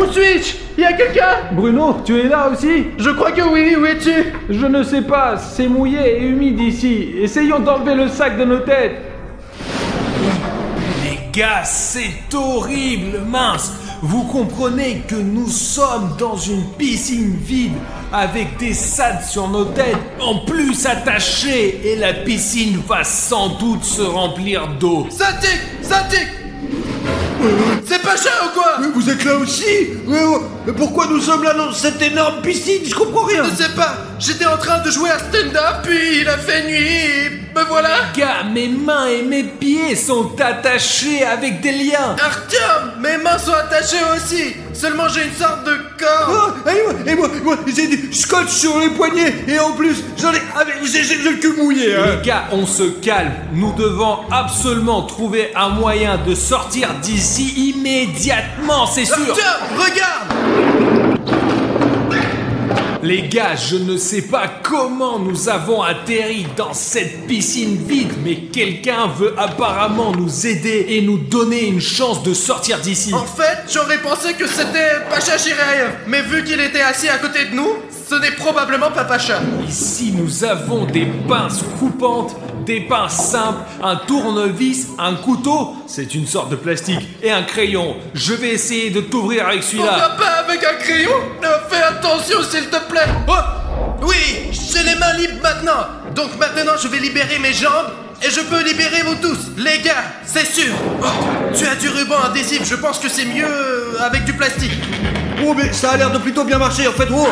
Où suis-je? Y a quelqu'un? Bruno, tu es là aussi? Je crois que oui, où es-tu? Je ne sais pas, c'est mouillé et humide ici. Essayons d'enlever le sac de nos têtes. Les gars, c'est horrible, mince. Vous comprenez que nous sommes dans une piscine vide avec des sacs sur nos têtes, en plus attachés, et la piscine va sans doute se remplir d'eau. Ça tique! C'est Pacha ou quoi? Mais vous êtes là aussi? Mais pourquoi nous sommes là dans cette énorme piscine? Je comprends rien. Je ne sais pas, j'étais en train de jouer à stand-up, puis il a fait nuit, et me voilà. Gars, mes mains et mes pieds sont attachés avec des liens. Artyom, mes mains sont attachées aussi. Seulement j'ai une sorte de corps. Et moi, j'ai du scotch sur les poignets. Et en plus, j'ai le cul mouillé. Hein. Les gars, on se calme. Nous devons absolument trouver un moyen de sortir d'ici immédiatement, c'est sûr. Artyom, regarde. Les gars, je ne sais pas comment nous avons atterri dans cette piscine vide, mais quelqu'un veut apparemment nous aider et nous donner une chance de sortir d'ici. En fait, j'aurais pensé que c'était Pacha Chiraev, mais vu qu'il était assis à côté de nous, ce n'est probablement pas Pacha. Ici, nous avons des pinces coupantes, des pinces simples, un tournevis, un couteau, c'est une sorte de plastique, et un crayon. Je vais essayer de t'ouvrir avec celui-là. Pourquoi pas avec un crayon? Fais attention s'il te plaît. Oh! Oui, j'ai les mains libres maintenant. Donc maintenant, je vais libérer mes jambes et je peux libérer vous tous. Les gars, c'est sûr. Oh, tu as du ruban adhésif, je pense que c'est mieux avec du plastique. Oh, mais ça a l'air de plutôt bien marcher en fait. Oh.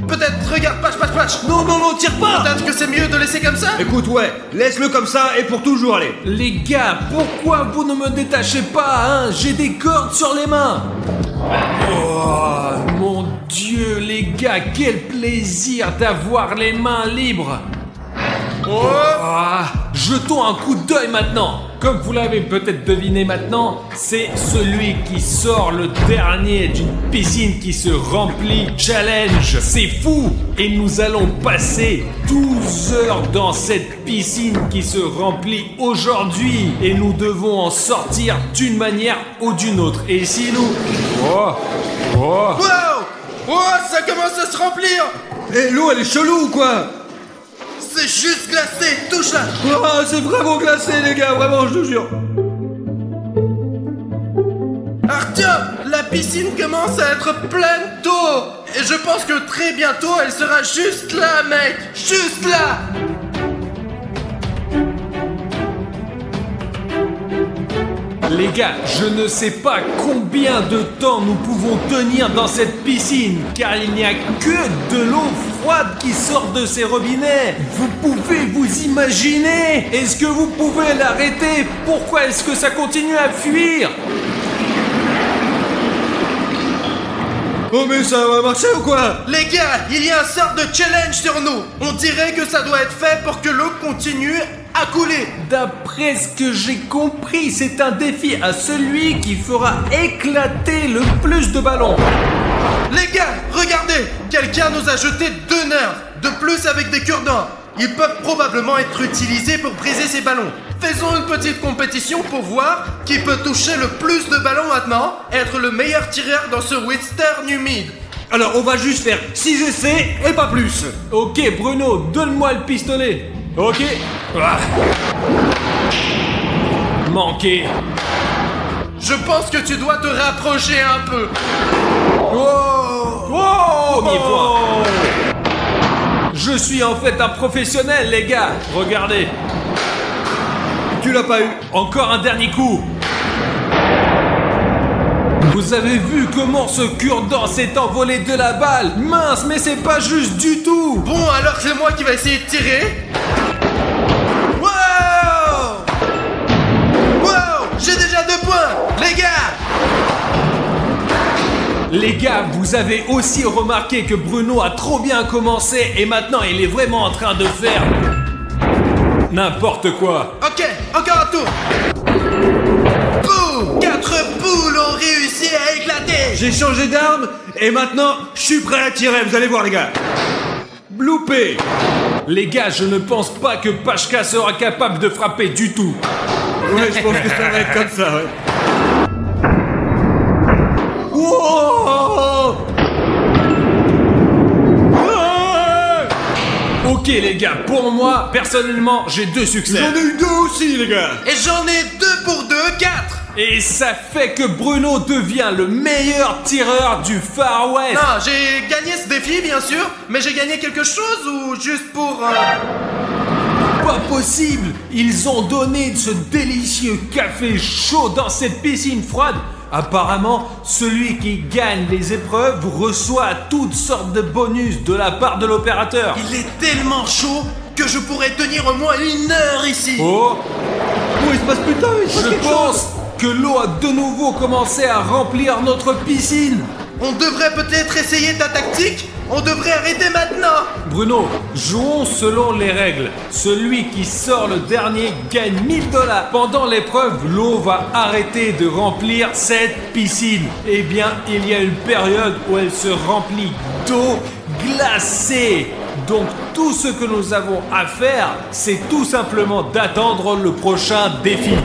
Peut-être, regarde, Pache. Non, tire pas. Peut-être que c'est mieux de laisser comme ça. Écoute, ouais, laisse-le comme ça et pour toujours aller. Les gars, pourquoi vous ne me détachez pas, hein? J'ai des cordes sur les mains. Oh, mon Dieu, les gars, quel plaisir d'avoir les mains libres. Oh. Jetons un coup d'œil maintenant. Comme vous l'avez peut-être deviné maintenant, c'est celui qui sort le dernier d'une piscine qui se remplit challenge. C'est fou! Et nous allons passer 12 heures dans cette piscine qui se remplit aujourd'hui. Et nous devons en sortir d'une manière ou d'une autre. Et si nous... Wow! Ça commence à se remplir! Et l'eau, elle est chelou ou quoi? C'est juste glacé, touche-la! Oh, c'est vraiment glacé, les gars, vraiment, je te jure. Artyom, la piscine commence à être pleine d'eau! Et je pense que très bientôt, elle sera juste là, mec! Juste là! Les gars, je ne sais pas combien de temps nous pouvons tenir dans cette piscine, car il n'y a que de l'eau froide qui sort de ces robinets. Vous pouvez vous imaginer? Est-ce que vous pouvez l'arrêter? Pourquoi est-ce que ça continue à fuir? Oh, mais ça va marcher ou quoi? Les gars, il y a un sort de challenge sur nous! On dirait que ça doit être fait pour que l'eau continue à couler! D'après ce que j'ai compris, c'est un défi à celui qui fera éclater le plus de ballons. Les gars, regardez! Quelqu'un nous a jeté 2 nerfs, de plus avec des cure-dents. Ils peuvent probablement être utilisés pour briser ces ballons. Faisons une petite compétition pour voir qui peut toucher le plus de ballons maintenant, être le meilleur tireur dans ce western humide. Alors, on va juste faire 6 essais et pas plus. Ok, Bruno, donne-moi le pistolet. Ok. Manqué. Je pense que tu dois te rapprocher un peu. Premier point. Je suis en fait un professionnel, les gars. Regardez. Tu l'as pas eu. Encore un dernier coup. Vous avez vu comment ce cure-dent s'est envolé de la balle? Mince, mais c'est pas juste du tout. Bon, alors c'est moi qui vais essayer de tirer. Wow! J'ai déjà 2 points, les gars! Les gars, vous avez aussi remarqué que Bruno a trop bien commencé et maintenant il est vraiment en train de faire n'importe quoi. Ok, encore un tour. Boum! 4 boules ont réussi à éclater. J'ai changé d'arme et maintenant je suis prêt à tirer, vous allez voir les gars. Bloopé. Les gars, je ne pense pas que Pachka sera capable de frapper du tout. Ouais, je pense que ça va être comme ça, ouais. Wow! Ok les gars, pour moi, personnellement, j'ai 2 succès. J'en ai eu 2 aussi, les gars. Et j'en ai 2 pour 2, 4. Et ça fait que Bruno devient le meilleur tireur du Far West. Non, j'ai gagné ce défi, bien sûr, mais j'ai gagné quelque chose ou juste pour... Pas possible! Ils ont donné ce délicieux café chaud dans cette piscine froide. Apparemment, celui qui gagne les épreuves reçoit toutes sortes de bonus de la part de l'opérateur. Il est tellement chaud que je pourrais tenir au moins 1 heure ici. Oh! Oh, il se passe putain, il se passe Je quelque pense chose. que l'eau a de nouveau commencé à remplir notre piscine. On devrait peut-être essayer ta tactique. On devrait arrêter maintenant. Bruno, jouons selon les règles. Celui qui sort le dernier gagne 1000 $. Pendant l'épreuve, l'eau va arrêter de remplir cette piscine. Eh bien, il y a une période où elle se remplit d'eau glacée. Donc, tout ce que nous avons à faire, c'est tout simplement d'attendre le prochain défi.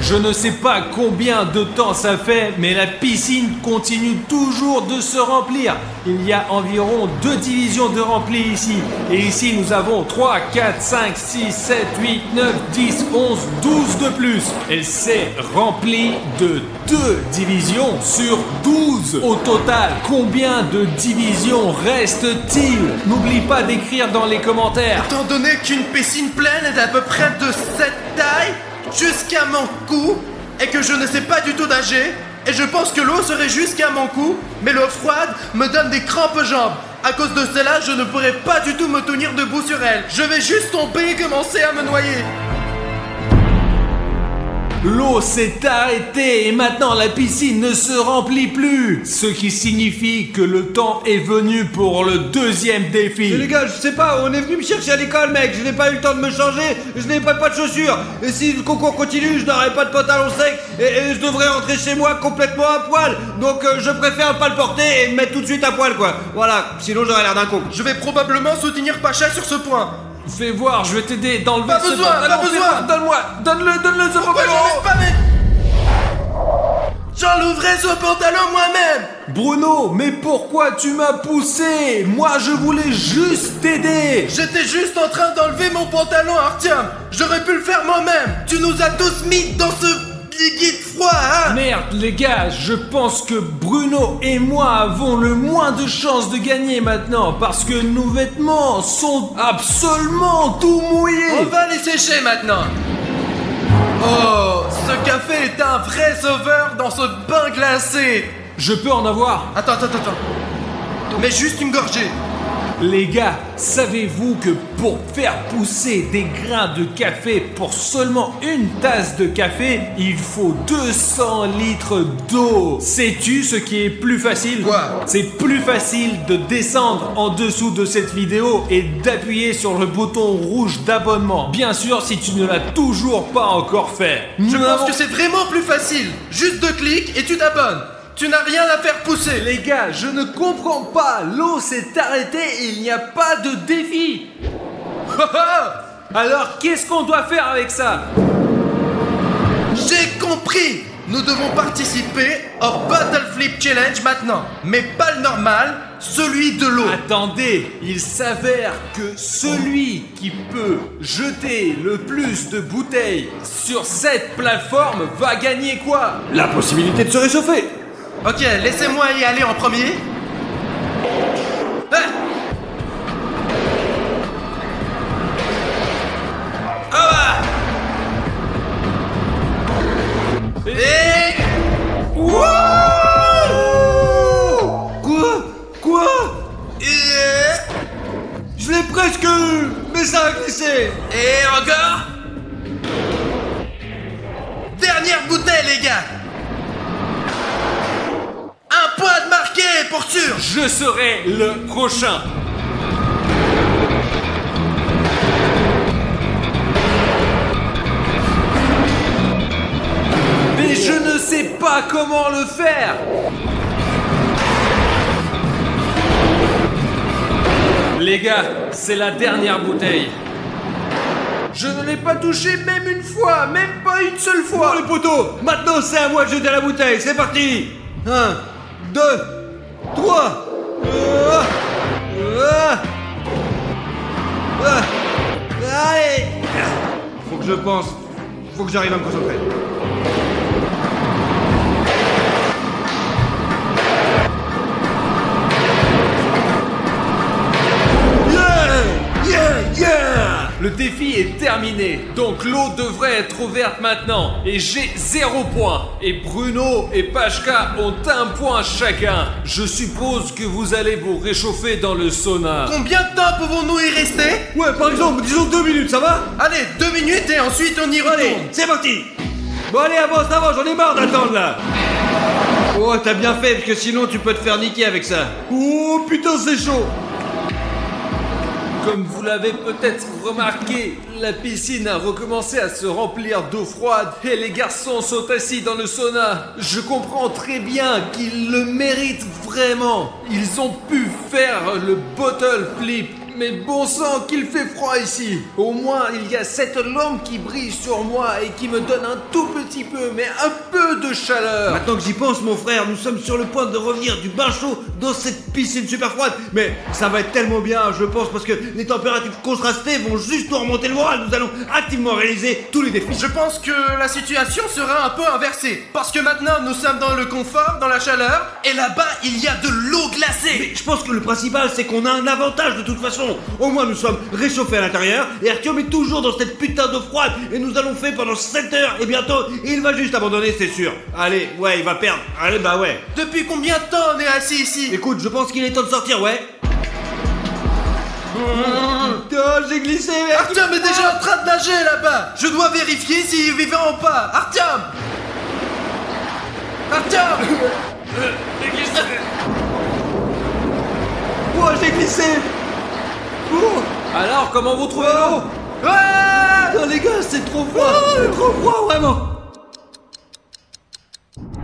Je ne sais pas combien de temps ça fait, mais la piscine continue toujours de se remplir. Il y a environ 2 divisions de rempli ici. Et ici, nous avons 3, 4, 5, 6, 7, 8, 9, 10, 11, 12 de plus. Elle s'est remplie de 2 divisions sur 12. Au total, combien de divisions reste-t-il? N'oublie pas d'écrire dans les commentaires. Étant donné qu'une piscine pleine est à peu près de cette taille, jusqu'à mon cou, et que je ne sais pas du tout nager, et je pense que l'eau serait jusqu'à mon cou, mais l'eau froide me donne des crampes aux jambes. À cause de cela, je ne pourrais pas du tout me tenir debout sur elle. Je vais juste tomber et commencer à me noyer. L'eau s'est arrêtée et maintenant la piscine ne se remplit plus. Ce qui signifie que le temps est venu pour le 2e défi. Mais les gars, je sais pas, on est venu me chercher à l'école, mec. Je n'ai pas eu le temps de me changer, je n'ai pas de chaussures. Et si le concours continue, je n'aurai pas de pantalon sec et je devrais rentrer chez moi complètement à poil. Donc je préfère pas le porter et me mettre tout de suite à poil, quoi. Voilà, sinon j'aurais l'air d'un con. Je vais probablement soutenir Pacha sur ce point. Fais voir, je vais t'aider d'enlever Pas ce besoin, pantalon. pas besoin. Fais voir, donne-moi, donne-le ce Pourquoi pantalon. je vais pas mettre... J'enlèverai ce pantalon moi-même. Bruno, mais pourquoi tu m'as poussé? Moi je voulais juste t'aider. J'étais juste en train d'enlever mon pantalon, Artyom. J'aurais pu le faire moi-même. Tu nous as tous mis dans ce liquide froid, hein. Merde les gars, je pense que Bruno et moi avons le moins de chances de gagner maintenant parce que nos vêtements sont absolument tout mouillés. On va les sécher maintenant. Oh, ce café est un vrai sauveur dans ce bain glacé. Je peux en avoir? Attends. Mais juste une gorgée. Les gars, savez-vous que pour faire pousser des grains de café pour seulement une tasse de café, il faut 200 litres d'eau? Sais-tu ce qui est plus facile? Quoi? C'est plus facile de descendre en dessous de cette vidéo et d'appuyer sur le bouton rouge d'abonnement. Bien sûr, si tu ne l'as toujours pas encore fait. Je pense que c'est vraiment plus facile. Juste 2 clics et tu t'abonnes. Tu n'as rien à faire pousser. Les gars, je ne comprends pas. L'eau s'est arrêtée et il n'y a pas de défi. Alors, qu'est-ce qu'on doit faire avec ça? J'ai compris. Nous devons participer au Bottle Flip Challenge maintenant. Mais pas le normal, celui de l'eau. Attendez, il s'avère que celui qui peut jeter le plus de bouteilles sur cette plateforme va gagner quoi? La possibilité de se réchauffer. Ok, laissez-moi y aller en premier. Ah. Ah. Et... Quoi? Je l'ai presque eu, mais ça a glissé. Et encore. Dernière bouteille, les gars. Un point de marqué, pour sûr. Je serai le prochain. Mais je ne sais pas comment le faire. Les gars, c'est la dernière bouteille. Je ne l'ai pas touché même une fois, même pas une seule fois. Bon les potos, maintenant c'est à moi de jeter la bouteille, c'est parti. 1, 2, 3. Allez. Faut que je pense, faut que j'arrive à me concentrer. Le défi est terminé, donc l'eau devrait être ouverte maintenant. Et j'ai 0 point. Et Bruno et Pachka ont 1 point chacun. Je suppose que vous allez vous réchauffer dans le sauna. Combien de temps pouvons-nous y rester? Ouais, par exemple, disons 2 minutes, ça va? Allez, 2 minutes et ensuite on y retourne. Allez, c'est parti. Bon allez, avance, j'en ai marre d'attendre là. Oh, t'as bien fait, parce que sinon tu peux te faire niquer avec ça. Oh putain, c'est chaud. Comme vous l'avez peut-être remarqué, la piscine a recommencé à se remplir d'eau froide et les garçons sont assis dans le sauna. Je comprends très bien qu'ils le méritent vraiment. Ils ont pu faire le bottle flip. Mais bon sang qu'il fait froid ici. Au moins il y a cette lampe qui brille sur moi et qui me donne un tout petit peu, mais un peu de chaleur. Maintenant que j'y pense mon frère, nous sommes sur le point de revenir du bain chaud dans cette piscine super froide. Mais ça va être tellement bien, je pense, parce que les températures contrastées vont juste nous remonter le moral. Nous allons activement réaliser tous les défis. Je pense que la situation sera un peu inversée. Parce que maintenant nous sommes dans le confort, dans la chaleur, et là-bas il y a de l'eau glacée. Mais je pense que le principal c'est qu'on a un avantage de toute façon. Au moins nous sommes réchauffés à l'intérieur et Artyom est toujours dans cette putain d'eau froide et nous allons faire pendant 7 heures et bientôt il va juste abandonner, c'est sûr. Allez, ouais, il va perdre. Allez, bah ouais. Depuis combien de temps on est assis ici? Écoute, je pense qu'il est temps de sortir, ouais. Oh, j'ai glissé. Artyom est déjà en train de nager là-bas. Je dois vérifier s'il est vivant ou pas. Artyom! Artyom! Oh, j'ai glissé. Oh. Alors comment vous trouvez l'eau? Non les gars, c'est trop froid. C'est trop froid vraiment.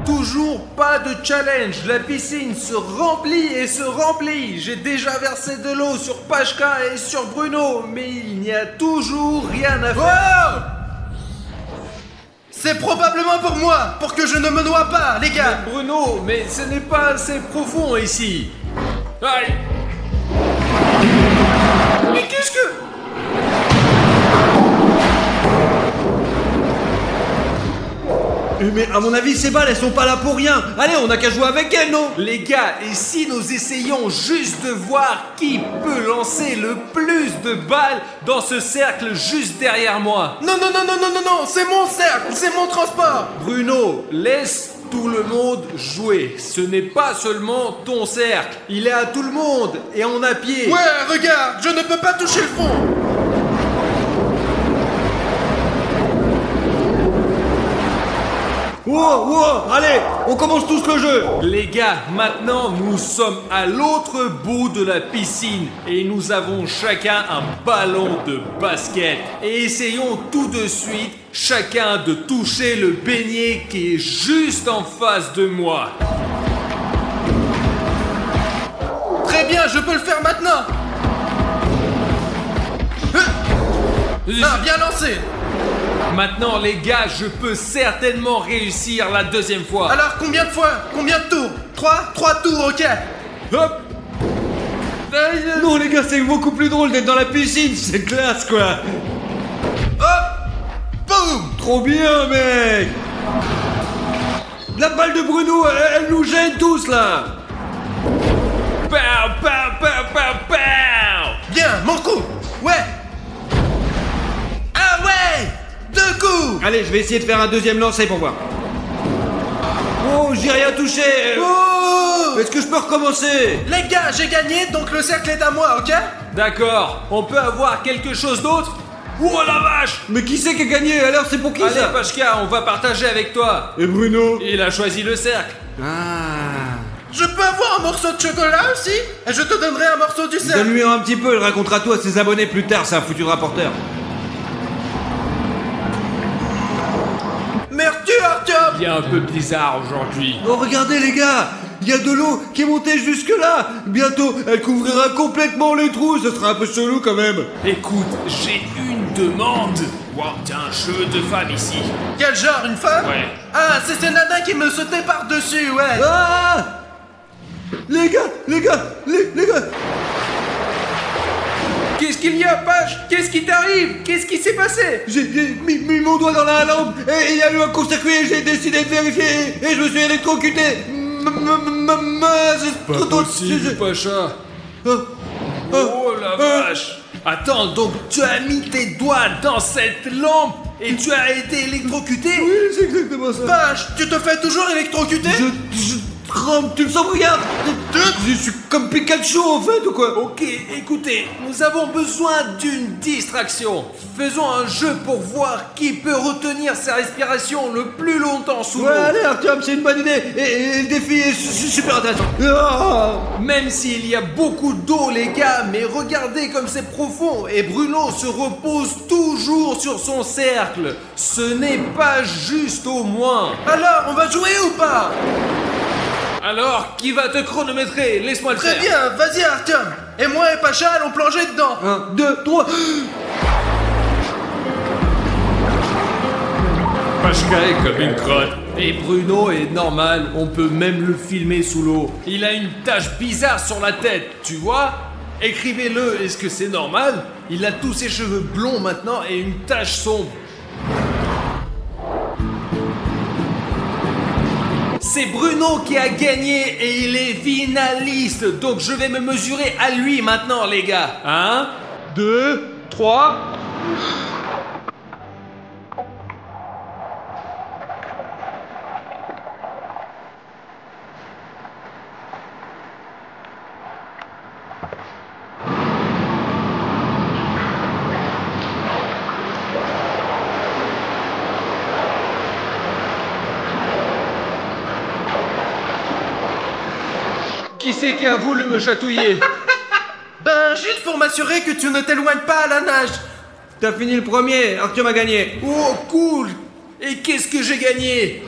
Toujours pas de challenge, la piscine se remplit et se remplit. J'ai déjà versé de l'eau sur Pachka et sur Bruno, mais il n'y a toujours rien à faire. C'est probablement pour moi, pour que je ne me noie pas, les gars. Mais Bruno, mais ce n'est pas assez profond ici. Aïe. Mais qu'est-ce que... Mais à mon avis, ces balles, elles sont pas là pour rien. Allez, on a qu'à jouer avec elles, non? Les gars, et si nous essayons juste de voir qui peut lancer le plus de balles dans ce cercle juste derrière moi? Non, c'est mon cercle, c'est mon transport. Bruno, laisse tout le monde jouer. Ce n'est pas seulement ton cercle. Il est à tout le monde et on a pied. Ouais, regarde, je ne peux pas toucher le fond. Wow, allez, on commence tous le jeu. Les gars, maintenant nous sommes à l'autre bout de la piscine et nous avons chacun un ballon de basket. Et essayons tout de suite chacun de toucher le beignet qui est juste en face de moi. Très bien, je peux le faire maintenant. Ah, bien lancé. Maintenant les gars, je peux certainement réussir la deuxième fois. Alors combien de fois? Combien de tours? 3 tours, ok. Hop. Non les gars, c'est beaucoup plus drôle d'être dans la piscine, c'est classe quoi. Hop. Boum. Trop bien mec. La balle de Bruno, elle nous gêne tous là. Pow, pow, pow, pow, pow. Bien, mon coup. Ouais. Ah ouais. 2 coups. Allez, je vais essayer de faire un deuxième lancer pour voir. Oh, j'ai rien touché. Oh. Est-ce que je peux recommencer? Les gars, j'ai gagné, donc le cercle est à moi, ok? D'accord, on peut avoir quelque chose d'autre? Oh la vache! Mais qui c'est qui a gagné? Alors c'est pour qui Allez ça? Pachka, on va partager avec toi. Et Bruno? Il a choisi le cercle. Ah. Je peux avoir un morceau de chocolat aussi? Et je te donnerai un morceau du cercle. Donne-lui un petit peu, il racontera tout à ses abonnés plus tard, c'est un futur rapporteur. Merci Artyom. Il est un peu bizarre aujourd'hui. Oh regardez les gars, il y a de l'eau qui est montée jusque là. Bientôt, elle couvrira complètement les trous. Ce sera un peu chelou quand même. Écoute, j'ai une demande. Wow, t'as un cheveu de femme ici. Quel genre, une femme? Ouais. Ah, c'est ces nanas qui me sautaient par-dessus, ouais. Ah! Les gars. Qu'est-ce qu'il y a, Page? Qu'est-ce qui t'arrive? Qu'est-ce qui s'est passé? J'ai mis mon doigt dans la lampe et il y a eu un court-circuit. J'ai décidé de vérifier et je me suis électrocuté. C'est Pas trop tôt. possible, Pacha. Oh la vache. Attends, donc tu as mis tes doigts dans cette lampe et tu as été électrocuté? Oui, c'est exactement ça. Vache, tu te fais toujours électrocuter? Je tremble, tu le sens, regarde. Je suis comme Pikachu en fait ou quoi? Ok, écoutez, nous avons besoin d'une distraction. Faisons un jeu pour voir qui peut retenir sa respiration le plus longtemps sous l'eau. Ouais, allez Artyom, c'est une bonne idée et le défi est super intéressant. Ah. Même s'il y a beaucoup d'eau, les gars, mais regardez comme c'est profond. Et Bruno se repose toujours sur son cercle. Ce n'est pas juste au moins. Alors, on va jouer ou pas? Alors, qui va te chronométrer? Laisse-moi le Très faire. bien, vas-y Artyom. Et moi et Pacha allons plonger dedans. 1, 2, 3. Pashka est comme une crotte. Et Bruno est normal, on peut même le filmer sous l'eau. Il a une tache bizarre sur la tête, tu vois? Écrivez-le, est-ce que c'est normal? Il a tous ses cheveux blonds maintenant et une tache sombre. C'est Bruno qui a gagné et il est finaliste, donc je vais me mesurer à lui maintenant, les gars. 1, 2, 3... Qui c'est qui a voulu me chatouiller? Ben, juste pour m'assurer que tu ne t'éloignes pas à la nage. T'as fini le premier, Artyom a gagné. Oh, cool! Et qu'est-ce que j'ai gagné?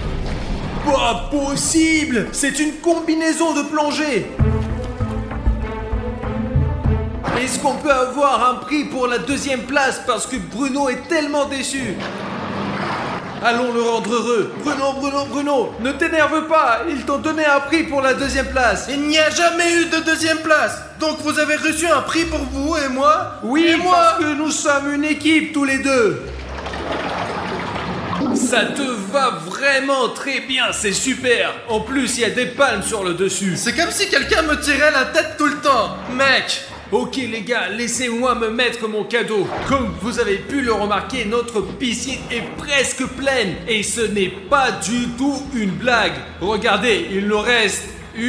Pas possible! C'est une combinaison de plongée! Est-ce qu'on peut avoir un prix pour la deuxième place parce que Bruno est tellement déçu? Allons le rendre heureux. Bruno, ne t'énerve pas, ils t'ont donné un prix pour la deuxième place. Il n'y a jamais eu de deuxième place. Donc vous avez reçu un prix pour vous et moi? Oui, et moi? parce que nous sommes une équipe tous les deux. Ça te va vraiment très bien, c'est super. En plus, il y a des palmes sur le dessus. C'est comme si quelqu'un me tirait la tête tout le temps. Mec! Ok les gars, laissez-moi me mettre mon cadeau. Comme vous avez pu le remarquer, notre piscine est presque pleine. Et ce n'est pas du tout une blague. Regardez, il nous reste 1,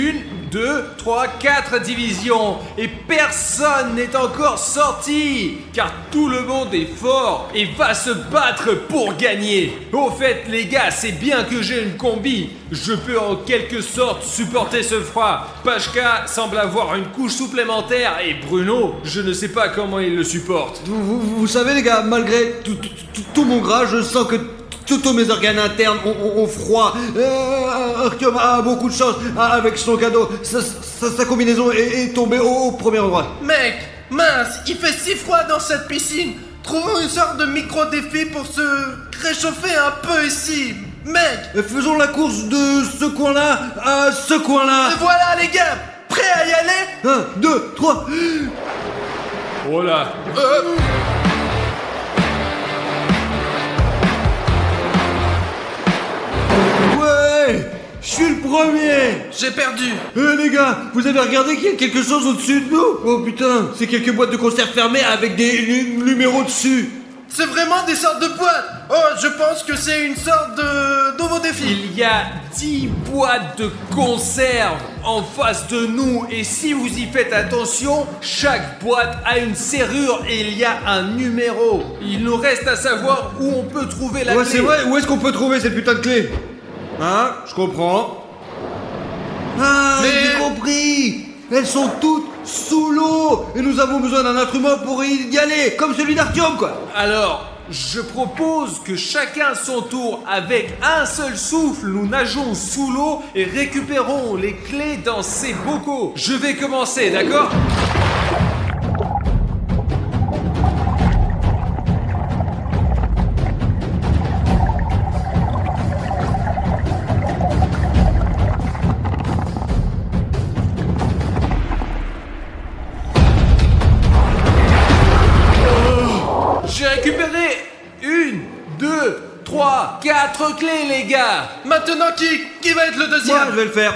2, 3, 4 divisions. Et personne n'est encore sorti. Car tout le monde est fort et va se battre pour gagner. Au fait les gars, c'est bien que j'ai une combi. Je peux en quelque sorte supporter ce froid. Pashka semble avoir une couche supplémentaire et Bruno, je ne sais pas comment il le supporte. Vous savez les gars, malgré tout mon gras, je sens que tous mes organes internes ont froid. Artyom a beaucoup de chance avec son cadeau. Sa combinaison est tombée au premier endroit. Mec, mince, il fait si froid dans cette piscine. Trouvons une sorte de micro-défi pour se réchauffer un peu ici. Mec! Faisons la course de ce coin-là à ce coin-là. Et voilà les gars, prêts à y aller? 1, 2, 3. Oh là. Ouais, je suis le premier. J'ai perdu. Les gars, vous avez regardé qu'il y a quelque chose au-dessus de nous? Oh putain, c'est quelques boîtes de conserve fermées avec des numéros dessus. C'est vraiment des sortes de boîtes. Oh, je pense que c'est une sorte de nouveau défi. Il y a 10 boîtes de conserve en face de nous et si vous y faites attention, chaque boîte a une serrure et il y a un numéro. Il nous reste à savoir où on peut trouver la Ouais, clé. c'est vrai, où est-ce qu'on peut trouver cette putain de clé? Hein, je comprends. Ah, Mais- j'ai compris. Elles sont toutes sous l'eau et nous avons besoin d'un instrument pour y aller, comme celui d'Artyom, quoi. Alors, je propose que chacun son tour, avec un seul souffle, nous nageons sous l'eau et récupérons les clés dans ces bocaux. Je vais commencer, d'accord ? J'ai récupéré 1, 2, 3, 4 clés, les gars. Maintenant, qui va être le deuxième? Moi, je vais le faire.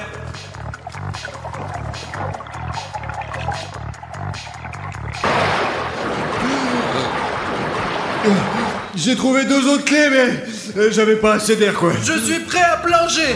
J'ai trouvé 2 autres clés, mais j'avais pas assez d'air, quoi. Je suis prêt à plonger.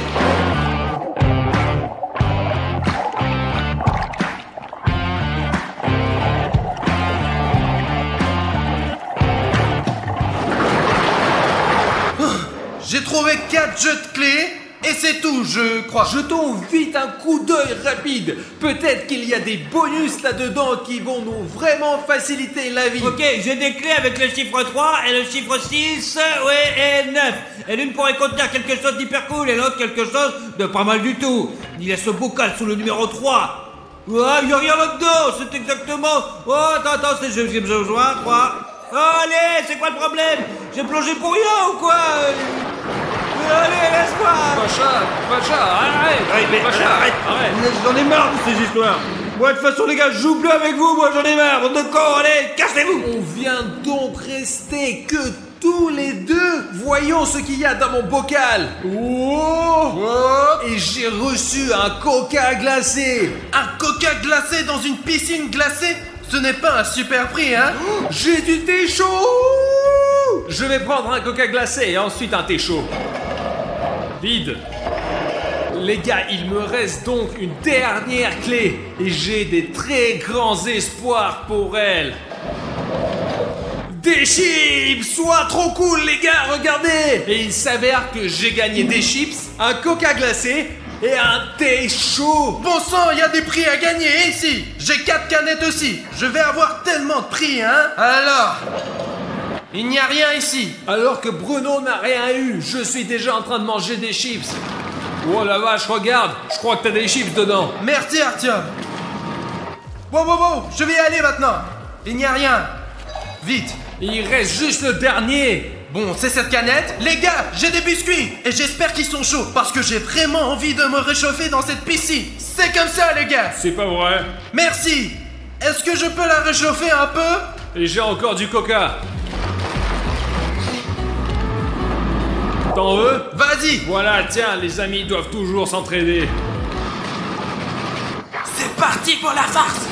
J'ai trouvé 4 jeux de clés et c'est tout, je crois. Jetons vite un coup d'œil rapide. Peut-être qu'il y a des bonus là-dedans qui vont nous vraiment faciliter la vie. Ok, j'ai des clés avec le chiffre 3 et le chiffre 6, ouais, et 9. Et l'une pourrait contenir quelque chose d'hyper cool et l'autre quelque chose de pas mal du tout. Il y a ce bocal sous le numéro 3. Ouais, il y a rien là-dedans, c'est exactement... Oh, attends, j'ai besoin, 3. Oh, allez, c'est quoi le problème? J'ai plongé pour rien ou quoi? Allez, laisse-moi. Pacha, arrête. Pacha, arrête. J'en ai marre de ces histoires. Moi, de toute façon, les gars, je joue plus avec vous, moi, j'en ai marre. Bande de cons, allez, cassez-vous. On vient donc rester que tous les deux. Voyons ce qu'il y a dans mon bocal. Et j'ai reçu un coca glacé. Un coca glacé dans une piscine glacée? Ce n'est pas un super prix, hein? J'ai du thé chaud. Je vais prendre un coca glacé et ensuite un thé chaud. Vide. Les gars, il me reste donc une dernière clé et j'ai des très grands espoirs pour elle. Des chips! Soit trop cool, les gars, regardez! Et il s'avère que j'ai gagné des chips, un coca glacé et un thé chaud. Bon sang, il y a des prix à gagner ici. J'ai 4 canettes aussi. Je vais avoir tellement de prix, hein? Alors, il n'y a rien ici. Alors que Bruno n'a rien eu, je suis déjà en train de manger des chips. Oh la vache, regarde, je crois que t'as des chips dedans. Merci, Artyom. Wow, je vais y aller maintenant. Il n'y a rien. Vite. Il reste juste le dernier. Bon, c'est cette canette. Les gars, j'ai des biscuits. Et j'espère qu'ils sont chauds. Parce que j'ai vraiment envie de me réchauffer dans cette piscine. C'est comme ça, les gars. C'est pas vrai. Merci. Est-ce que je peux la réchauffer un peu? Et j'ai encore du coca. T'en veux? Vas-y. Voilà, tiens, les amis doivent toujours s'entraider. C'est parti pour la farce.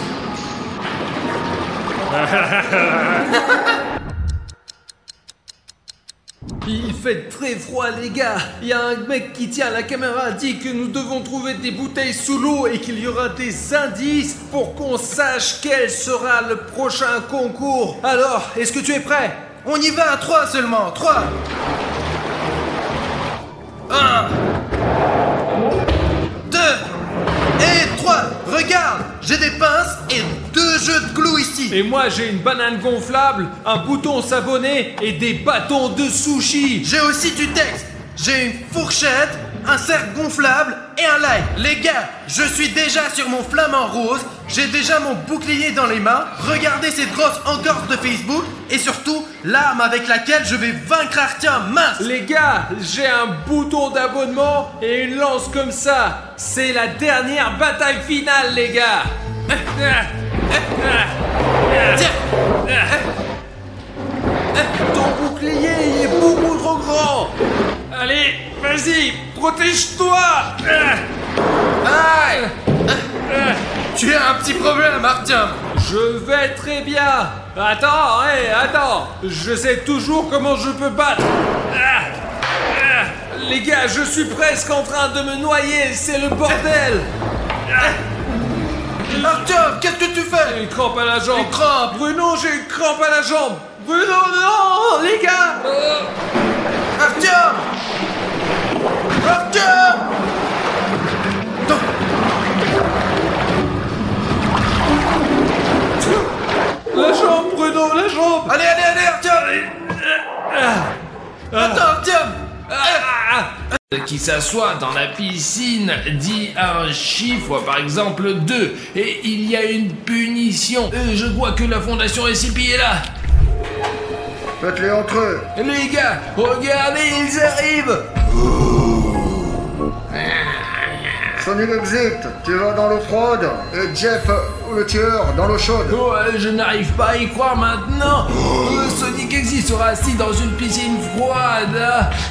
Il fait très froid, les gars. Il y a un mec qui tient la caméra dit que nous devons trouver des bouteilles sous l'eau et qu'il y aura des indices pour qu'on sache quel sera le prochain concours. Alors, est-ce que tu es prêt? On y va à 3 seulement. 3. 1, 2 et 3. Regarde, j'ai des pinces et 2 jeux de clous ici. Et moi, j'ai une banane gonflable, un bouton savonné et des bâtons de sushi. J'ai aussi du texte. J'ai une fourchette, un cercle gonflable et un light. Les gars, je suis déjà sur mon flamant rose. J'ai déjà mon bouclier dans les mains. Regardez cette grosse entorse de Facebook. Et surtout, l'arme avec laquelle je vais vaincre Artyom. Mince. Les gars, j'ai un bouton d'abonnement et une lance comme ça. C'est la dernière bataille finale, les gars. Tiens. Ton bouclier, il est beaucoup trop grand. Allez, vas-y, protège-toi. Aïe. Tu as un petit problème, Artyom. Je vais très bien. Attends, je sais toujours comment je peux battre. Les gars, je suis presque en train de me noyer, c'est le bordel. Artyom, qu'est-ce que tu fais? J'ai une crampe à la jambe. Une crampe. Bruno, j'ai une crampe à la jambe. Bruno, non, les gars. Artyom. Artyom. genou, la jambe. Allez, Artyom. Attends, Artyom. Qui s'assoit dans la piscine dit un chiffre, par exemple 2, et il y a une punition. Je vois que la fondation SCP est là. Faites-les entre eux. Les gars, regardez, ils arrivent. Sonic Exit, tu vas dans l'eau froide et Jeff, le tueur, dans l'eau chaude. Oh, je n'arrive pas à y croire maintenant. Sonic Exit sera assis dans une piscine froide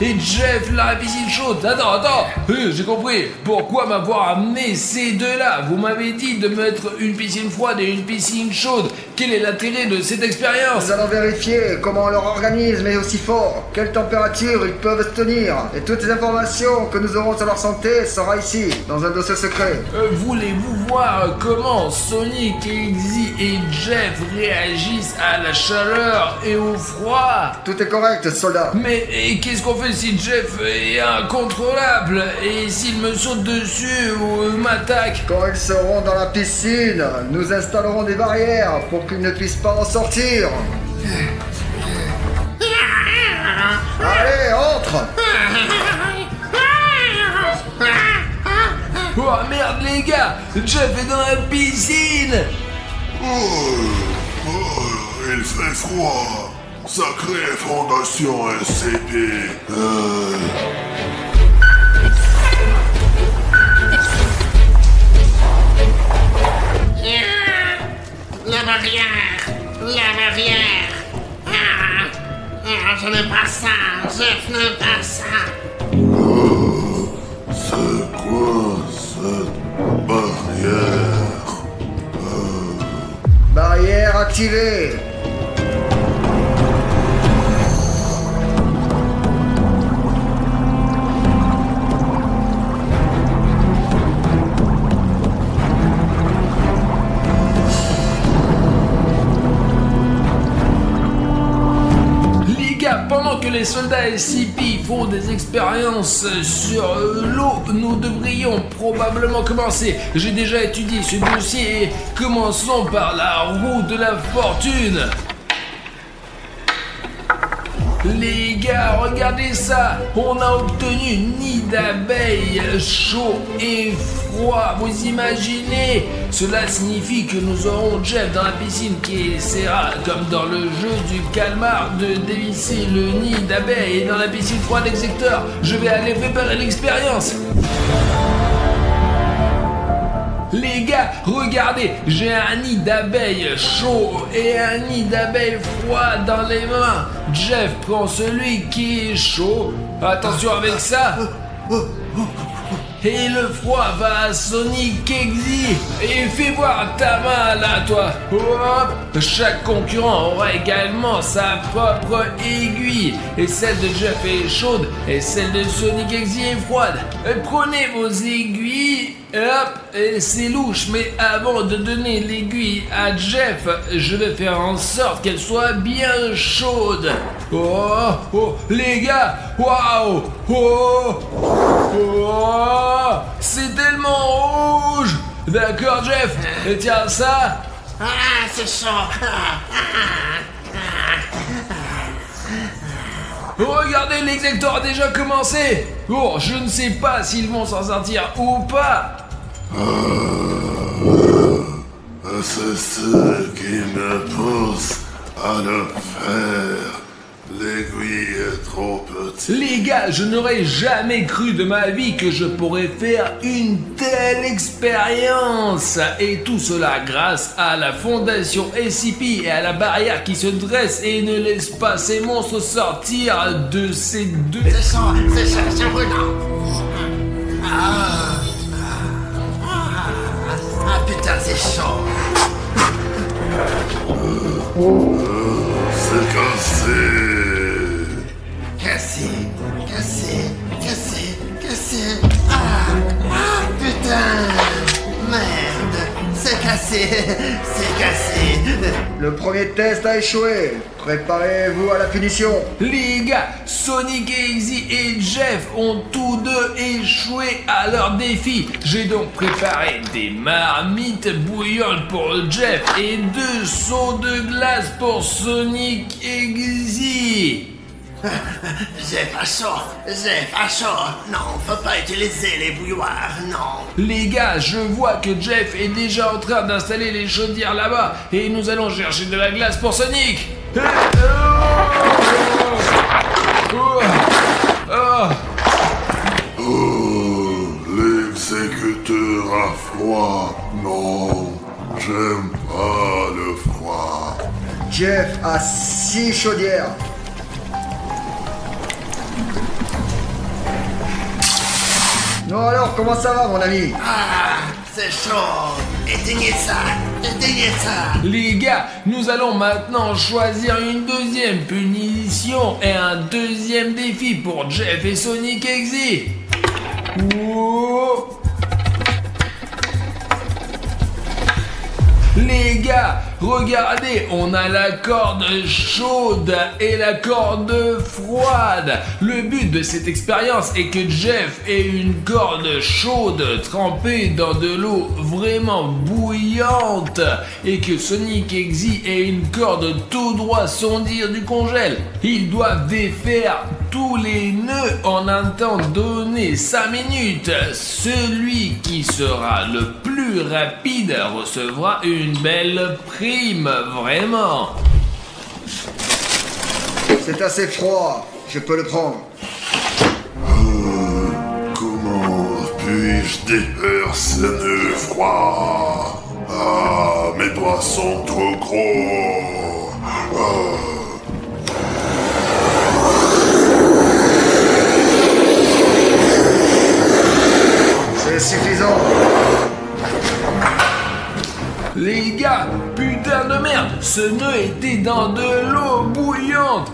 et Jeff dans la piscine chaude. Attends, j'ai compris. Pourquoi m'avoir amené ces deux-là? Vous m'avez dit de mettre une piscine froide et une piscine chaude. Quel est l'intérêt de cette expérience? Nous allons vérifier comment leur organisme est aussi fort, quelle température ils peuvent tenir, et toutes les informations que nous aurons sur leur santé sera ici, dans un dossier secret. Voulez-vous voir comment Sonic, Exy et Jeff réagissent à la chaleur et au froid? Tout est correct, soldat. Mais qu'est-ce qu'on fait si Jeff est incontrôlable et s'il me saute dessus ou m'attaque? Quand ils seront dans la piscine, nous installerons des barrières pour qu'ils ne puissent pas en sortir. Allez, entre! Oh merde les gars, Jeff est dans la piscine. Il fait froid. Sacrée fondation SCP. La barrière. Je n'aime pas ça. Jeff n'aime pas ça. C'est quoi cette barrière? Barrière activée. Pendant que les soldats SCP font des expériences sur l'eau, nous devrions probablement commencer. J'ai déjà étudié ce dossier et commençons par la roue de la fortune. Les gars, regardez ça! On a obtenu nid d'abeilles chaud et froid. Vous imaginez? Cela signifie que nous aurons Jeff dans la piscine qui essaiera, comme dans le jeu du calmar, de dévisser le nid d'abeilles. Et dans la piscine froide exécuteur, je vais aller préparer l'expérience. Les gars, regardez, j'ai un nid d'abeilles chaud et un nid d'abeilles froid dans les mains. Jeff prend celui qui est chaud. Attention avec ça. Et le froid va à Sonic Exy. Et fais voir ta main là, toi. Hop. Chaque concurrent aura également sa propre aiguille. Et celle de Jeff est chaude et celle de Sonic Exy est froide. Prenez vos aiguilles. Hop, et c'est louche, mais avant de donner l'aiguille à Jeff, je vais faire en sorte qu'elle soit bien chaude. Oh, les gars, waouh, c'est tellement rouge. D'accord, Jeff, tiens ça. C'est chaud. Regardez, l'exécuteur a déjà commencé. Oh, je ne sais pas s'ils vont s'en sortir ou pas. C'est ce qui me pousse à le faire. L'aiguille est trop petite. Les gars, je n'aurais jamais cru de ma vie que je pourrais faire une telle expérience. Et tout cela grâce à la fondation SCP et à la barrière qui se dresse et ne laisse pas ces monstres sortir de ces deux... C'est brûlant. Putain, c'est chaud. C'est cassé. Cassé. Putain. Merde. C'est cassé. C'est cassé. Le premier test a échoué. Préparez-vous à la punition. Les gars, Sonic, Eggsy et Jeff ont tous deux échoué à leur défi. J'ai donc préparé des marmites bouillantes pour Jeff et 2 seaux de glace pour Sonic et Eggsy. Jeff a chaud. Non, faut pas utiliser les bouilloires, non. Les gars, je vois que Jeff est déjà en train d'installer les chaudières là-bas et nous allons chercher de la glace pour Sonic. L'exécuteur a froid. Non, j'aime pas le froid. Jeff a 6 chaudières. Non alors, comment ça va mon ami? Ah, c'est chaud. Éteignez ça. Les gars, nous allons maintenant choisir une deuxième punition et un deuxième défi pour Jeff et Sonic Eggsy. Oh. Les gars, regardez, on a la corde chaude et la corde froide. Le but de cette expérience est que Jeff ait une corde chaude trempée dans de l'eau vraiment bouillante et que Sonic Eggsy ait une corde tout droit sondir du congèle. Ils doivent défaire tous les nœuds en un temps donné, 5 minutes. Celui qui sera le plus rapide recevra une belle prime, vraiment. C'est assez froid, je peux le prendre. Comment puis-je défaire ce nœud froid? Ah, mes doigts sont trop gros. C'est suffisant. Les gars, putain de merde, ce nœud était dans de l'eau bouillante.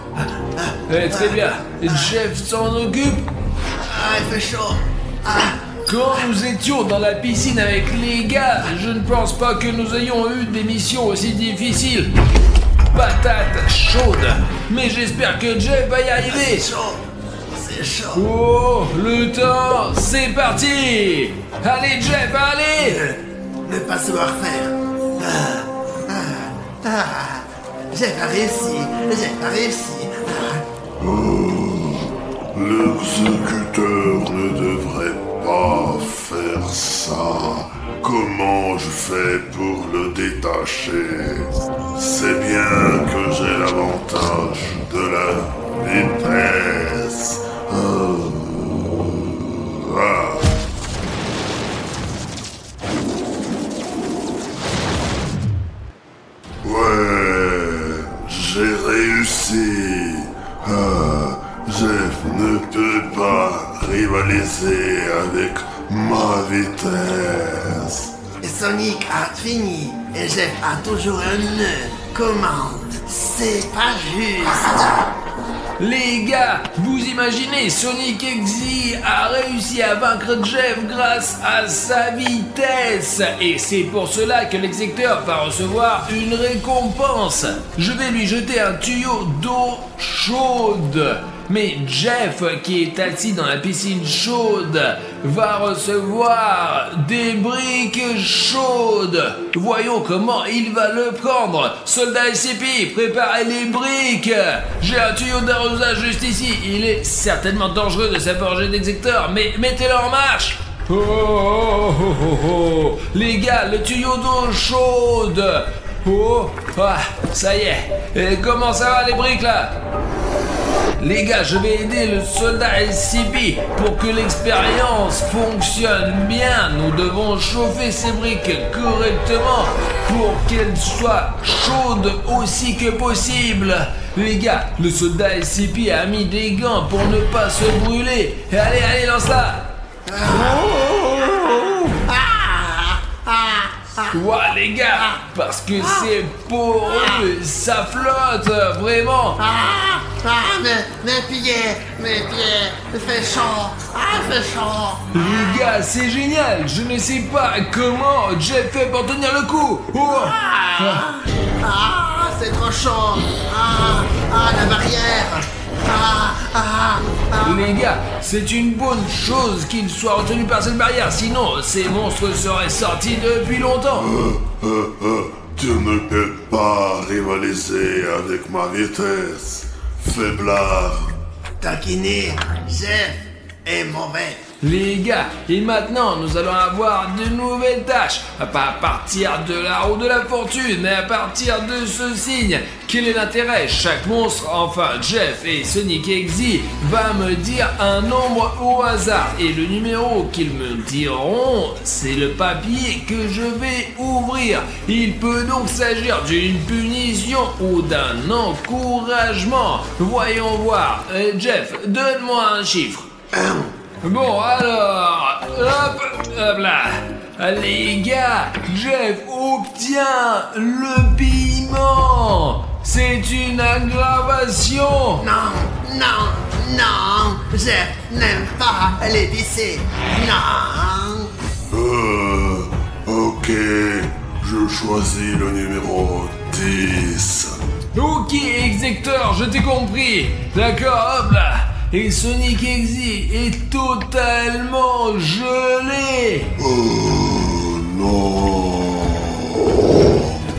Très bien, Jeff s'en occupe. Ah, il fait chaud. Quand nous étions dans la piscine avec les gars, je ne pense pas que nous ayons eu des missions aussi difficiles. Patate chaude, mais j'espère que Jeff va y arriver. C'est chaud. Oh, le temps, c'est parti. Allez Jeff, allez. Ne pas savoir faire. J'ai pas réussi. L'exécuteur ne devrait pas faire ça. Comment je fais pour le détacher? C'est bien que j'ai l'avantage de la vitesse. Ouais, j'ai réussi. Jeff ne peut pas rivaliser avec ma vitesse. Et Sonic a fini. Et Jeff a toujours un nœud. Comment? C'est pas juste. Les gars, vous imaginez, Sonic Eggsy a réussi à vaincre Jeff grâce à sa vitesse. Et c'est pour cela que l'exécuteur va recevoir une récompense. Je vais lui jeter un tuyau d'eau chaude. Mais Jeff, qui est assis dans la piscine chaude, va recevoir des briques chaudes. Voyons comment il va le prendre. Soldat SCP, préparez les briques. J'ai un tuyau d'arrosage juste ici. Il est certainement dangereux de s'approcher d'exécuteur, mais mettez-le en marche. Oh. Les gars, le tuyau d'eau chaude. Oh, ça y est. Et comment ça va les briques là? Les gars, je vais aider le soldat SCP pour que l'expérience fonctionne bien. Nous devons chauffer ces briques correctement pour qu'elles soient chaudes aussi que possible. Les gars, le soldat SCP a mis des gants pour ne pas se brûler. Allez, lance-la. Ouais les gars, parce que c'est poreux, ça flotte, vraiment. mes pieds, il fait chaud, il fait chaud. Les gars, c'est génial. Je ne sais pas comment Jeff fait pour tenir le coup. Oh. C'est trop chaud. La barrière. Les gars, c'est une bonne chose qu'il soit retenu par cette barrière, sinon ces monstres seraient sortis depuis longtemps. Tu ne peux pas rivaliser avec ma vitesse, faiblard. Taquiner, Jeff est mauvais. Les gars, et maintenant nous allons avoir de nouvelles tâches. Pas à partir de la roue de la fortune, mais à partir de ce signe. Quel est l'intérêt? Chaque monstre, enfin Jeff et Sonic Exy, va me dire un nombre au hasard. Et le numéro qu'ils me diront, c'est le papier que je vais ouvrir. Il peut donc s'agir d'une punition ou d'un encouragement. Voyons voir. Jeff, donne-moi un chiffre. Bon alors, hop là. Les gars, Jeff obtient le piment. C'est une aggravation. Non, Jeff n'aime pas l'épicé. Non. Ok, je choisis le numéro 10. Ok, Exector, je t'ai compris. D'accord, hop là. Et Sonic Exy est totalement gelé. Oh non.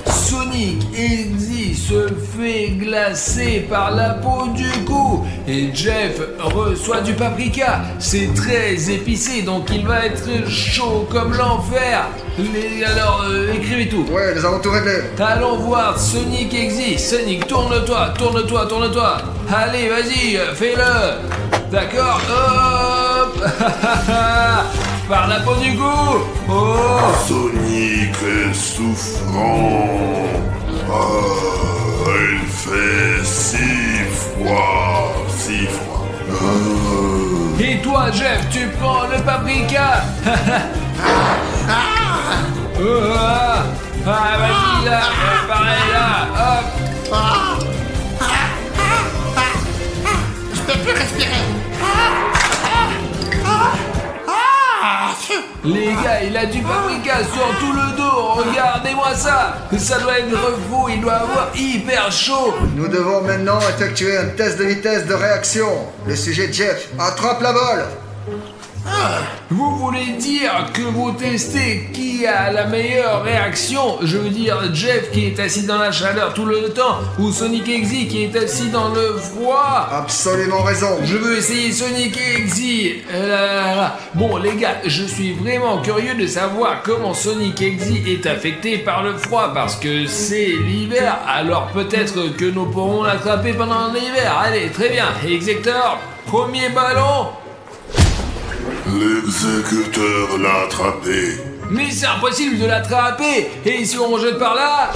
Sonic Exy se fait glacer par la peau du cou. Et Jeff reçoit du paprika. C'est très épicé, donc il va être chaud comme l'enfer. Alors, écrivez tout. Ouais, nous avons tout réglé. Allons voir Sonic Exy. Sonic, tourne-toi. Allez, vas-y, fais-le. D'accord, hop. Par la peau du cou. Oh. Sonic est souffrant. Il fait si froid. Et toi, Jeff, tu prends le paprika. Vas-y là, pareil là, hop. Je peux plus respirer. Les gars, il a du paprika sur tout le dos, regardez-moi ça. Ça doit être fou, il doit avoir hyper chaud. Nous devons maintenant effectuer un test de vitesse de réaction. Le sujet Jeff attrape la balle. Vous voulez dire que vous testez qui a la meilleure réaction? Je veux dire Jeff qui est assis dans la chaleur tout le temps ou Sonic Exy qui est assis dans le froid? Absolument raison. Je veux essayer Sonic Exy. Bon les gars, je suis vraiment curieux de savoir comment Sonic Exy est affecté par le froid parce que c'est l'hiver, alors peut-être que nous pourrons l'attraper pendant l'hiver. Allez, très bien. Exector, premier ballon. L'exécuteur l'a attrapé. Mais c'est impossible de l'attraper. Et si on rejette par là?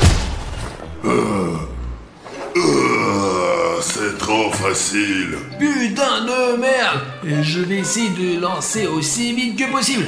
C'est trop facile. Putain de merde. Et je vais essayer de lancer aussi vite que possible.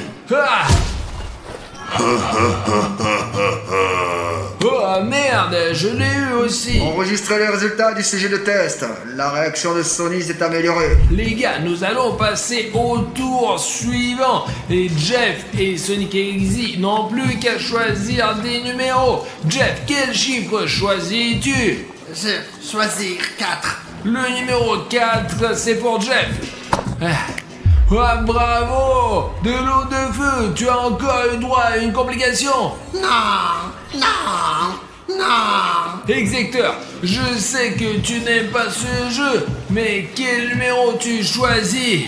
Oh merde, je l'ai eu aussi. Enregistrez les résultats du sujet de test. La réaction de Sony s'est améliorée. Les gars, nous allons passer au tour suivant. Et Jeff et Sonic Exy n'ont plus qu'à choisir des numéros. Jeff, quel chiffre choisis-tu? Je choisir 4. Le numéro 4, c'est pour Jeff. Oh, bravo! De l'eau de feu, tu as encore eu droit à une complication. Non. Execteur, je sais que tu n'aimes pas ce jeu, mais quel numéro tu choisis?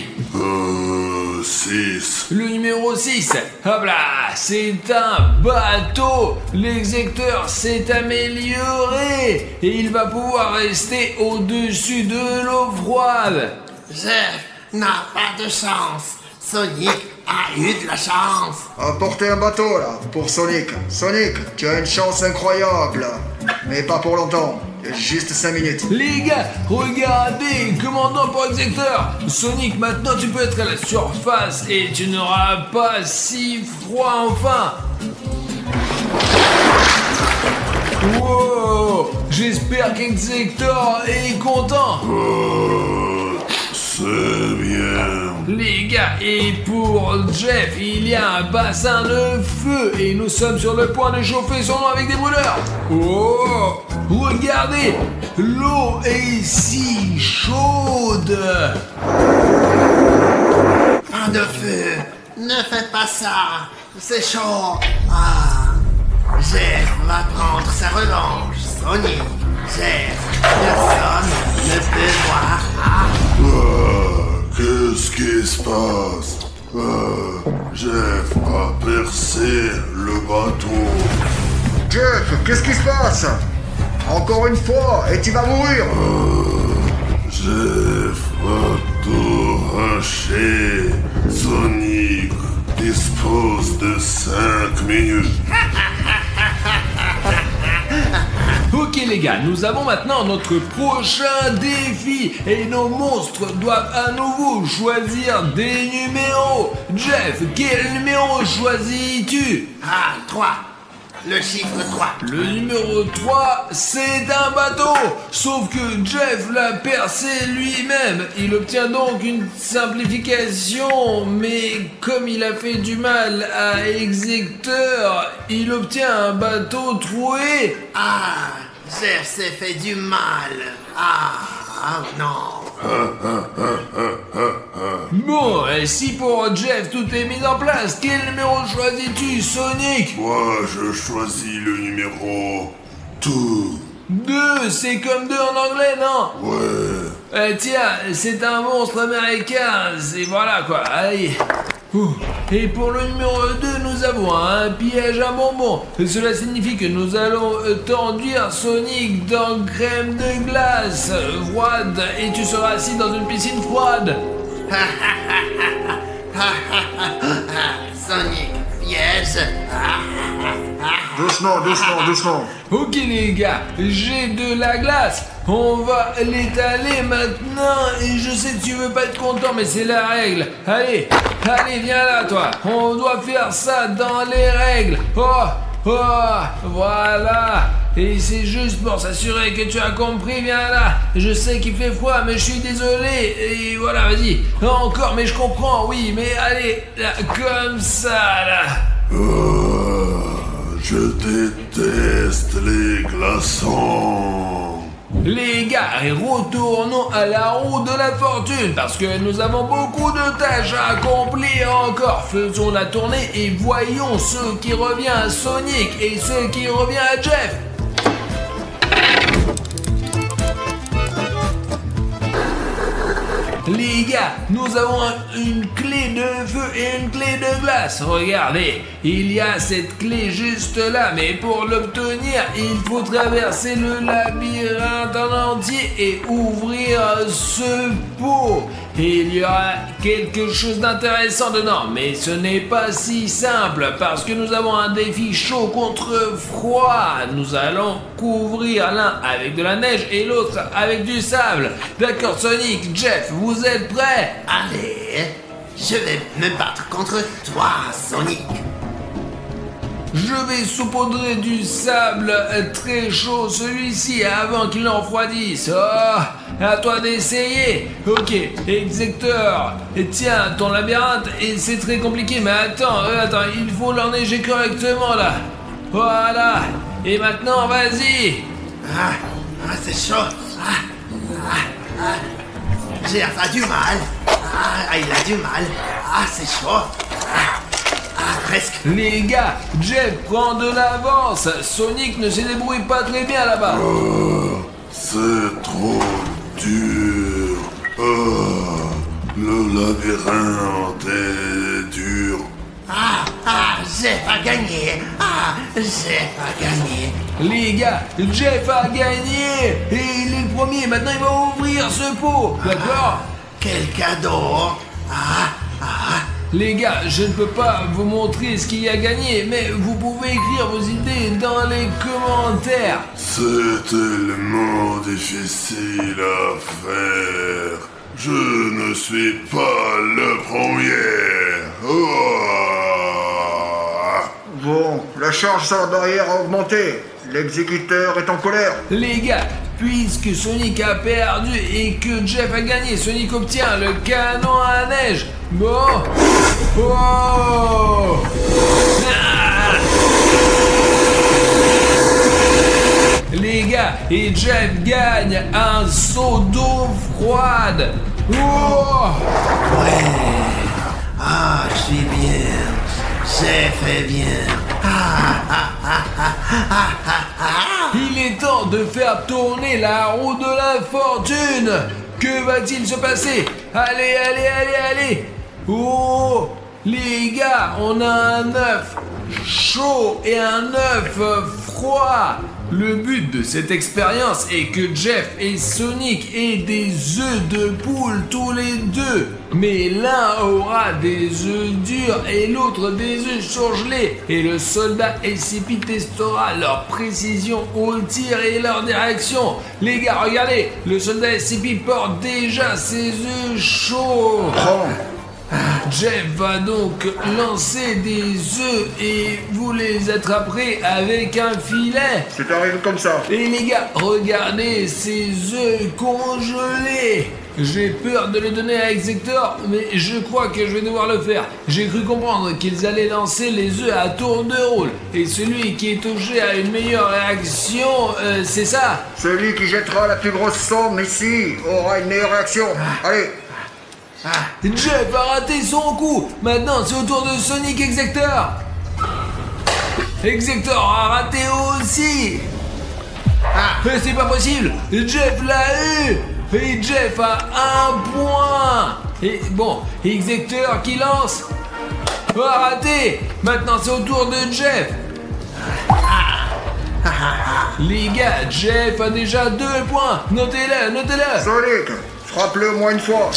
6. Le numéro 6. Hop là, c'est un bateau. L'execteur s'est amélioré et il va pouvoir rester au-dessus de l'eau froide. Jeff n'a pas de chance. Sonic a eu de la chance. Apportez un bateau là, pour Sonic. Sonic, tu as une chance incroyable. Mais pas pour longtemps. Juste 5 minutes. Les gars, regardez, commandant pour Execteur. Sonic, maintenant tu peux être à la surface et tu n'auras pas si froid enfin. Wow, J'espère qu'Exector est content. C'est bien. Les gars, et pour Jeff, il y a un bassin de feu et nous sommes sur le point de chauffer son eau avec des brûleurs. Oh, regardez, l'eau est si chaude. Pas de feu. Ne faites pas ça. C'est chaud. Ah. Jeff va prendre sa revanche. Sonic. Jeff. Personne ne peut voir. Qu'est-ce qui se passe? Jeff a percé le bateau. Jeff, qu'est-ce qui se passe? Encore une fois, et tu vas mourir. Jeff va tout arracher. Sonic dispose de 5 minutes. Ok les gars, nous avons maintenant notre prochain défi et nos monstres doivent à nouveau choisir des numéros. Jeff, quel numéro choisis-tu? Ah, 3. Le chiffre 3. Le numéro 3, c'est un bateau. Sauf que Jeff l'a percé lui-même. Il obtient donc une simplification, mais comme il a fait du mal à Exector, il obtient un bateau troué. Ah, Jeff s'est fait du mal. Ah non. Bon, et si pour Jeff tout est mis en place, quel numéro choisis-tu, Sonic? Moi, je choisis le numéro 2. 2, c'est comme 2 en anglais, non? Ouais. Tiens, c'est un monstre américain, c'est voilà quoi, allez. Ouh. Et pour le numéro 2, nous avons un piège à bonbons. Cela signifie que nous allons t'enduire Sonic dans crème de glace froide et tu seras assis dans une piscine froide. Sonic, piège. Doucement. Ok les gars, j'ai de la glace. On va l'étaler maintenant et je sais que tu veux pas être content mais c'est la règle. Allez, viens là toi. On doit faire ça dans les règles. Oh, voilà. Et c'est juste pour s'assurer que tu as compris, viens là. Je sais qu'il fait froid mais je suis désolé. Et voilà, vas-y. Encore mais je comprends, oui. Mais allez, là, comme ça là. Je déteste les glaçons. Les gars, retournons à la roue de la fortune parce que nous avons beaucoup de tâches à accomplir encore. Faisons la tournée et voyons ce qui revient à Sonic et ce qui revient à Jeff. Les gars, nous avons une clé de feu et une clé de glace. Regardez, il y a cette clé juste là, mais pour l'obtenir, il faut traverser le labyrinthe en entier et ouvrir ce pot. Et il y aura quelque chose d'intéressant dedans, mais ce n'est pas si simple parce que nous avons un défi chaud contre froid. Nous allons couvrir l'un avec de la neige et l'autre avec du sable. D'accord Sonic, Jeff, vous êtes prêts? Allez, je vais me battre contre toi, Sonic. Je vais saupoudrer du sable très chaud celui-ci avant qu'il en refroidisse. Oh, à toi d'essayer. Ok, Exector. Et tiens, ton labyrinthe, et c'est très compliqué, mais attends, il faut l'enneiger correctement là. Voilà. Et maintenant, vas-y. C'est chaud. Jeff a du mal. Il a du mal. C'est chaud. Presque. Les gars, Jeff prend de l'avance. Sonic ne se débrouille pas très bien là-bas. C'est trop dur. Le labyrinthe est dur. Jeff a gagné. Jeff a gagné. Les gars, Jeff a gagné. Et il est le premier. Maintenant, il va ouvrir ce pot. D'accord? Quel cadeau. Les gars, je ne peux pas vous montrer ce qu'il a gagné, mais vous pouvez écrire vos idées dans les commentaires. C'est tellement difficile à faire. Je ne suis pas le premier. Bon, la charge sur la barrière a augmenté. L'exécuteur est en colère. Les gars, puisque Sonic a perdu et que Jeff a gagné, Sonic obtient le canon à neige. Bon. Oh. Ah. Les gars, et Jeff gagne un seau d'eau froide. Oh. Ouais. Ah, je suis bien. J'ai fait bien. Il est temps de faire tourner la roue de la fortune. Que va-t-il se passer? Allez, allez, allez, allez. Oh, les gars, on a un œuf chaud et un œuf froid. Le but de cette expérience est que Jeff et Sonic aient des œufs de poule tous les deux. Mais l'un aura des œufs durs et l'autre des œufs surgelés. Et le soldat SCP testera leur précision au tir et leur direction. Les gars, regardez, le soldat SCP porte déjà ses œufs chauds. Jeff va donc lancer des œufs et vous les attraperez avec un filet. C'est arrivé comme ça. Et les gars, regardez ces œufs congelés. J'ai peur de les donner à Exector, mais je crois que je vais devoir le faire. J'ai cru comprendre qu'ils allaient lancer les œufs à tour de rôle. Et celui qui est touché à une meilleure réaction, c'est ça. Celui qui jettera la plus grosse somme ici aura une meilleure réaction. Allez. Jeff a raté son coup. Maintenant, c'est au tour de Sonic Exector. Exector a raté aussi. Mais c'est pas possible. Jeff l'a eu. Et Jeff a 1 point. Et bon, Exector qui lance. A raté. Maintenant, c'est au tour de Jeff. Les gars, Jeff a déjà 2 points. Notez-le, notez-le. Sonic, frappe-le au moins une fois.